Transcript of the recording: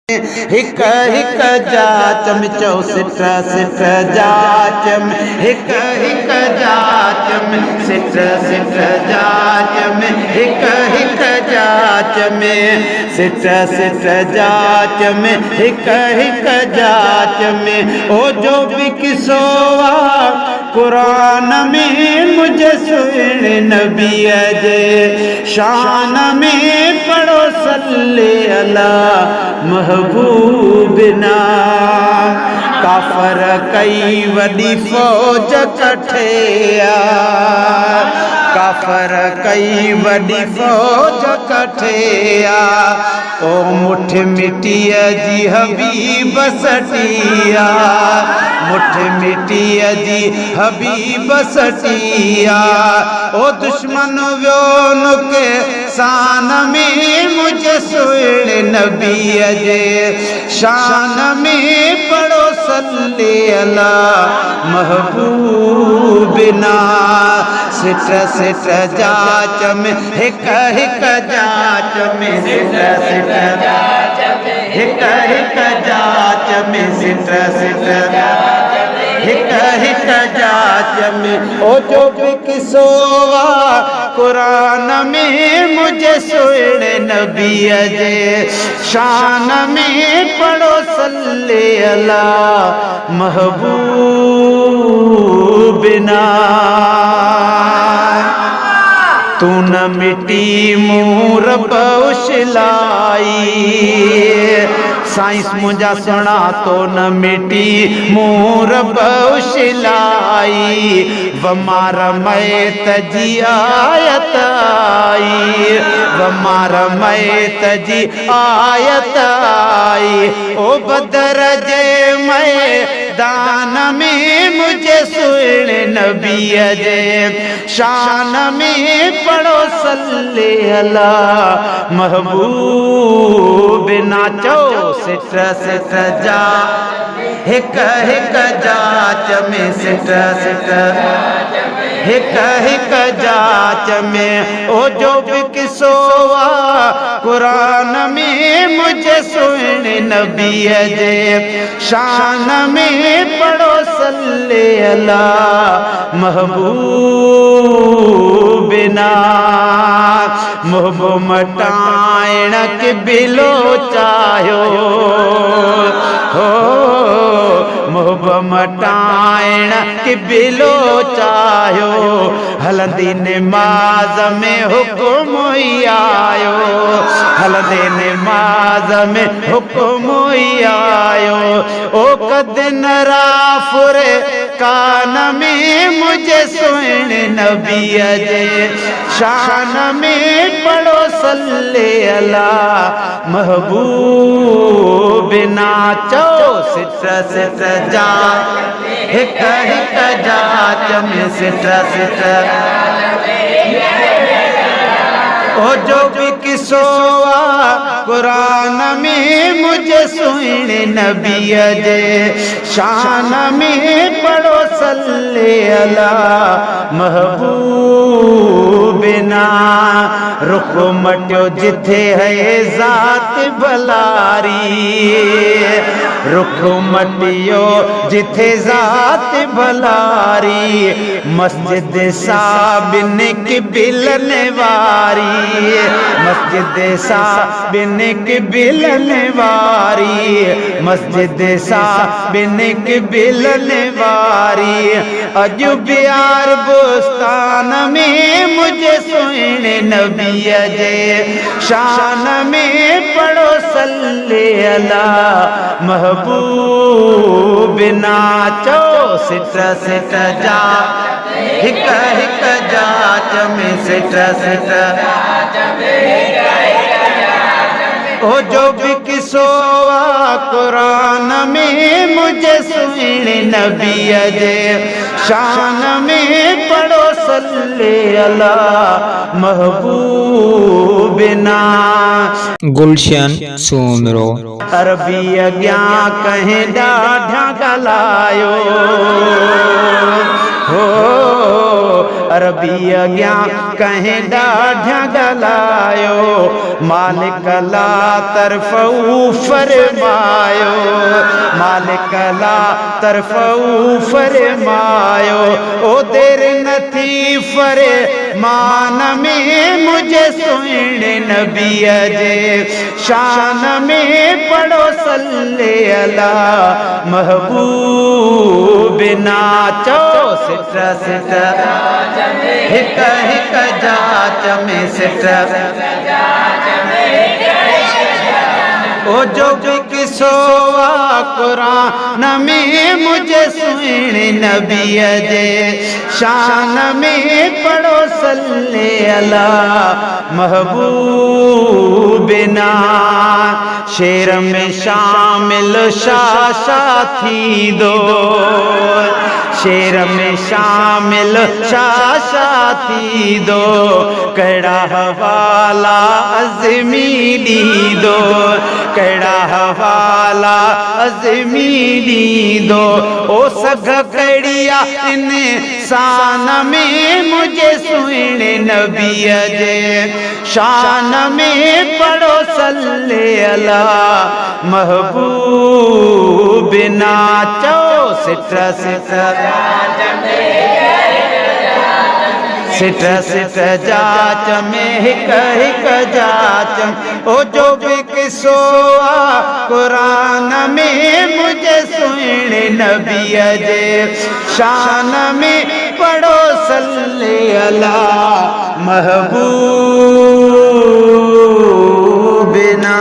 हिक हिक जाचम चौ सिट सिट जाचम हिक हिक जाचम सिट सिट जाचम हिक हिक जाचम सिट सिट जाचम हिक हिक जाचम ओ जो भी किसोवा कुरान में मुझे सुने नबी जे शान में पढ़ो सल्ले अला महबूबना काफर कई वडी फौज कठिया काफर कई वडी फौज कठिया ओ मुठ मिट्टीअ जी हबीब सटिया मुठ मिट्टीअ जी हबीब सटिया ओ दुश्मन व्यो नुके शान में मुझे सुने नबी जे शान में पढ़ो सल्ले अला महबूबना सिट सिट जाच में हिक हिक जाच में सिट सिट हिक हिक जाच में सिट सिट हिक हिक जाच में ओ जो भी किसोवा कुरान में मुझे सुने नबी जे शान में पढ़ो सल्ले अला महबूबना तू न मिट्टी मूर पौशलाई साइंस मुझा सुना तो न मिट्टी मूर पौशलाई वमार मैत जी आयत आई वमार मैत जी आयत आई ओ बदर जे मैदान में मुझे सुने नबी जे शान में पढ़ो सल्ले अला महबूब नाचो सिट सिट जा हिक हिक जाच में सिट सिट हिक हिक जाच में ओ जो भी किसोवा कुरान में मुझे सुने नबी जे शान में पढ़ो सल्ले अला महबूबना मुहब मटाइण के बिलो चायो हो मुहब मटाइण के बिलो चायो हलंदी नमाज में हुक्म आयो हलंदी नमाज में हुक्म आयो ओ कदन राफुरे कान में मुझे सुने नबी जे शान में पढ़ो सल्ले अला महबूब नाचो सिट सिट जा हिक हिक जाच में सिट सिट ओ जो भी किसोवा कुरान में मुझे सुने नबी जे शान में पढ़ो सल्ले अला महबूबना रुख मटियो जिथे है जात भलारी रुख मटियो जिथे जात भलारी मस्जिद साबिन की बिलने वारी मस्जिद साबिन की बिलने वारी मस्जिद साबिन की बिलने वारी अजु बिहार बुस्तान में मुझे सुने नबी जे शान में पढ़ो सल्ले अला महबूब नाचो सिट सिट जा हिक हिक जाच में सिट सिट ओ जो भी किसोवा कुरान में मुझे सुने नबी जे शान में पढ़ो सल्ले अला महबूबना गुलशन सुमरो अरबी अॻियां कहें ॾाढा ॻाल्हायो हो अरबी अॻियां कहें ॾाढा ॻाल्हायो मालिक ला तरफ़ऊ फरमायो मालिक ला तरफ़ऊ फरमायो ओ देर नथी फरे मान में मुझे सुहिणे नबीअ जे शान में पढ़ो सल्ले अला महबूब नाचो सिट सिट हिक हिक जाच में सिट ओ जो भी किसो कुरान में मुझे सुहिणे नबीअ जे शान में पढ़ो सल्ले अला महबूब ना शेर में शामिल शाशा थी दो शेर में शामिल शाशा थी दो कड़ा हवाला अज़मी दी दो कड़ा हवाला अज़मी दी दो ओ सग कड़िया इन शान में मुझे सुहिणे नबीअ जे शान में पढ़ो सल्ले अला महबूब नाचो सिट सिट सिट सिट जाच में हिक हिक जाच ओ जो भी किसो कुरान में मुझे सुहिणे नबीअ जे शान में पढ़ो सल्ले अला महबूब ना